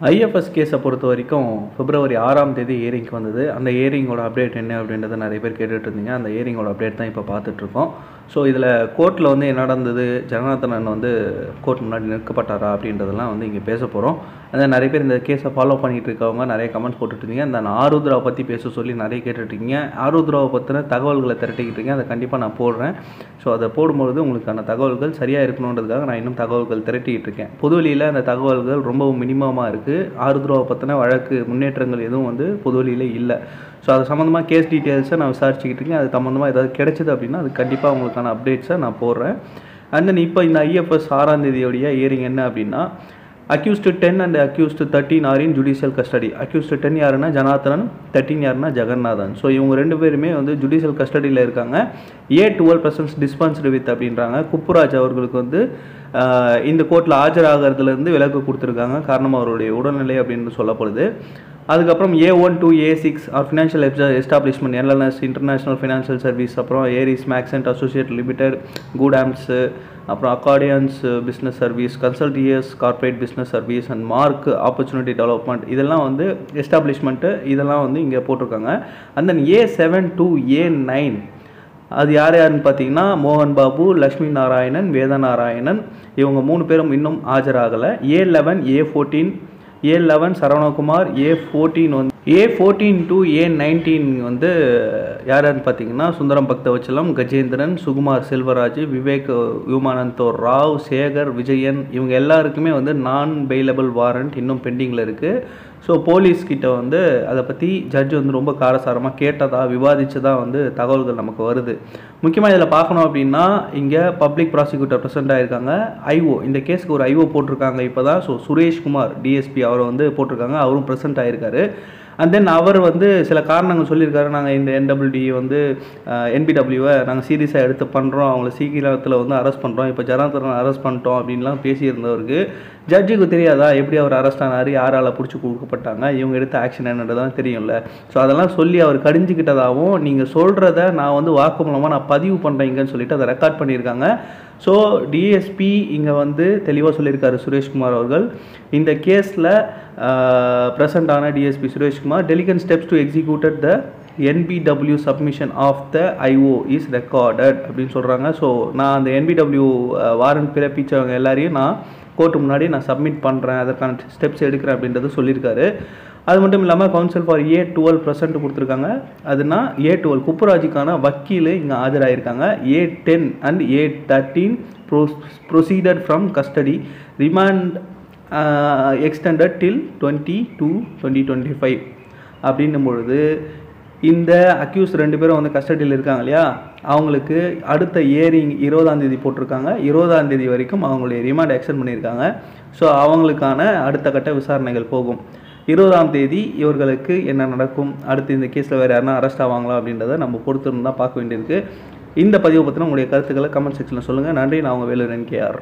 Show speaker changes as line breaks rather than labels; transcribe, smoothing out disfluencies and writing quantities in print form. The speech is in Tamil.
ஐஎஃப்எஸ் கேஸை பொறுத்த வரைக்கும் பிப்ரவரி 6ஆம் தேதி ஹியரிங்க்கு வந்தது. அந்த ஹியரிங்கோட அப்டேட் என்ன அப்படின்றத நிறைய பேர் கேட்டுட்டு இருந்தீங்க. அந்த ஹியரிங்கோட அப்டேட் தான் இப்போ பார்த்துட்ருக்கோம். ஸோ இதில் கோர்ட்டில் வந்து என்ன நடந்தது, ஜெகநாதன் வந்து கோர்ட் முன்னாடி நிற்கப்பட்டாரா அப்படின்றதெல்லாம் வந்து இங்கே பேச போகிறோம். அதான் நிறைய பேர் இந்த கேஸை ஃபாலோ பண்ணிகிட்டு இருக்கவங்க நிறைய கமெண்ட்ஸ் போட்டுட்ருந்தீங்க. இந்த ஆருத்ராவை பற்றி பேச சொல்லி நிறைய கேட்டுட்ருக்கீங்க. ஆருத்ராவை பற்றின தகவல்களை திரட்டிக்கிட்டு இருக்கீங்க. அதை கண்டிப்பாக நான் போடுறேன். ஸோ அதை போடும்பொழுது உங்களுக்கான தகவல்கள் சரியாக இருக்கணுன்றதுக்காக நான் இன்னும் தகவல்கள் திரட்டிக்கிட்டு இருக்கேன். பொதுவெளியில் அந்த தகவல்கள் ரொம்பவும் மினிமமாக இருக்குது. ஆருத்ராவை பற்றின வழக்கு முன்னேற்றங்கள் எதுவும் வந்து பொதுவெளியில் இல்லை. ஸோ அது சம்மந்தமாக கேஸ் டீட்டெயில்ஸை நான் விசாரிச்சுக்கிட்டு இருக்கேன். அது சம்மந்தமாக ஏதாவது கிடைச்சிது அப்படின்னா அது கண்டிப்பாக உங்களுக்கான அப்டேட்ஸை நான் போடுறேன். அண்ட் தென் இப்போ இந்த ஐஎஃப்எஸ் 6ஆம் தேதியோடைய ஹியரிங் என்ன அப்படின்னா, accused 10 and accused 13 are in judicial custody. Accused 10 யாருன்னா ஜனார்தனன், 13 யாருன்னா ஜெகநாதன். ஸோ இவங்க ரெண்டு பேருமே வந்து ஜுடிஷியல் கஸ்டடியில் இருக்காங்க. A12 persons dispensed with அப்படின்றாங்க. குப்புராஜ் அவர்களுக்கு வந்து இந்த கோர்ட்டில் ஆஜராகிறதுலேருந்து விலக்கு கொடுத்துருக்காங்க. காரணம் அவருடைய உடல்நிலை அப்படின்னு சொல்லப்படுது. அதுக்கப்புறம் A1 to A6 are financial establishment, LNS international financial service, அப்புறம் ஏரிஸ் மேக்ஸன்ட் அசோசியேட் லிமிடெட், குடாம்ஸு, அப்புறம் accordians business service, consultiers corporate business service and mark opportunity development, இதெல்லாம் வந்து எஸ்டாப்ளிஷ்மெண்ட்டு இதெல்லாம் வந்து இங்கே போட்டிருக்காங்க. And then A7 to A9 அது யார் யாருன்னு பார்த்தீங்கன்னா மோகன் பாபு, லக்ஷ்மி நாராயணன், வேத நாராயணன், இவங்க 3 பேரும் இன்னும் ஆஜராகலை. A11 A14 A11 Saravanakumar, A14 வந்து A14 to A19 வந்து யாருன்னு பார்த்தீங்கன்னா சுந்தரம் பக்தவச்சலம், கஜேந்திரன், சுகுமார் செல்வராஜ், விவேக் யுமானந்தோ ராவ், சேகர் விஜயன், இவங்க எல்லாருக்குமே வந்து நான் பெயிலபிள் வாரண்ட் இன்னும் பெண்டிங்கில் இருக்குது. ஸோ போலீஸ்கிட்ட வந்து அதை பற்றி ஜட்ஜ் வந்து ரொம்ப காரசாரமாக கேட்டதா விவாதித்ததாக வந்து தகவல்கள் நமக்கு வருது. முக்கியமாக இதில் பார்க்கணும் அப்படின்னா இங்கே பப்ளிக் ப்ராசிக்யூட்டர் ப்ரெசென்ட் ஆகியிருக்காங்க. ஐஓ இந்த கேஸுக்கு ஒரு ஐஓ போட்டிருக்காங்க இப்போ தான். ஸோ சுரேஷ்குமார் டிஎஸ்பி அவரை வந்து போட்டிருக்காங்க. அவரும் ப்ரெசென்ட் ஆகியிருக்காரு. அண்ட் தென் அவர் வந்து சில காரணங்கள் சொல்லியிருக்காரு. நாங்கள் இந்த NWD வந்து NBWவை நாங்கள் சீரியஸாக எடுத்து பண்ணுறோம், அவங்கள சீக்கிரத்தில் வந்து அரெஸ்ட் பண்ணுறோம், இப்போ ஜனார்தனன் அரெஸ்ட் பண்ணிட்டோம் அப்படின்லாம் பேசியிருந்தவருக்கு ஜட்ஜுக்கு தெரியாதா எப்படி அவர் அரெஸ்ட் ஆனார், யாரால் பிடிச்சி கொடுக்கப்பட்டாங்க, இவங்க எடுத்த ஆக்ஷன் என்னன்றதான் தெரியும்ல. ஸோ அதெல்லாம் சொல்லி அவர் கடிஞ்சிக்கிட்டதாகவும் நீங்கள் சொல்கிறத நான் வந்து வாக்குமூலமாக நான் பதிவு பண்ணுறேங்கன்னு சொல்லிட்டு அதை ரெக்கார்ட் பண்ணியிருக்காங்க. ஸோ டிஎஸ்பி இங்கே வந்து தெளிவாக சொல்லியிருக்காரு சுரேஷ்குமார் அவர்கள். இந்த கேஸில் ப்ரெசண்டான டிஎஸ்பி சுரேஷ்குமார் டெலிகன் steps to executed the NBW submission of the IO is recorded அப்படின்னு சொல்கிறாங்க. ஸோ நான் அந்த NBW வாரண்ட் பிறப்பித்தவங்க எல்லாரையும் நான் கோர்ட்டு முன்னாடி நான் சப்மிட் பண்ணுறேன், அதற்கான ஸ்டெப்ஸ் எடுக்கிறேன் அப்படின்றத சொல்லியிருக்காரு. அது மட்டும் இல்லாமல் கவுன்சில் ஃபார் A12% கொடுத்துருக்காங்க. அதுனா A12 குப்புராஜுக்கான வக்கீல் இங்கே ஆஜராகிருக்காங்க. A10 and A13 proceeded from custody, remand extended till 20/2/2025 அப்படின்னும் பொழுது இந்த அக்யூஸ் 2 பேரும் வந்து கஸ்டடியில் இருக்காங்க இல்லையா, அவங்களுக்கு அடுத்த ஹியரிங் 20ஆம் தேதி போட்டிருக்காங்க. 20ஆம் தேதி வரைக்கும் அவங்களுடைய ரிமாண்ட் எக்ஸ்டெண்ட் பண்ணியிருக்காங்க. ஸோ அவங்களுக்கான அடுத்த கட்ட விசாரணைகள் போகும். 20ஆம் தேதி இவர்களுக்கு என்ன நடக்கும், அடுத்து இந்த கேஸில் வேறு யாருன்னா அரெஸ்ட் ஆவாங்களா அப்படின்றத நம்ம பொறுத்திருந்து தான் பார்க்க வேண்டியிருக்கு. இந்த பதிவை பற்றின உங்களுடைய கருத்துக்களை கமெண்ட் செக்ஷனில் சொல்லுங்கள். நன்றி. நான் உங்கள் வேலூர் NKR.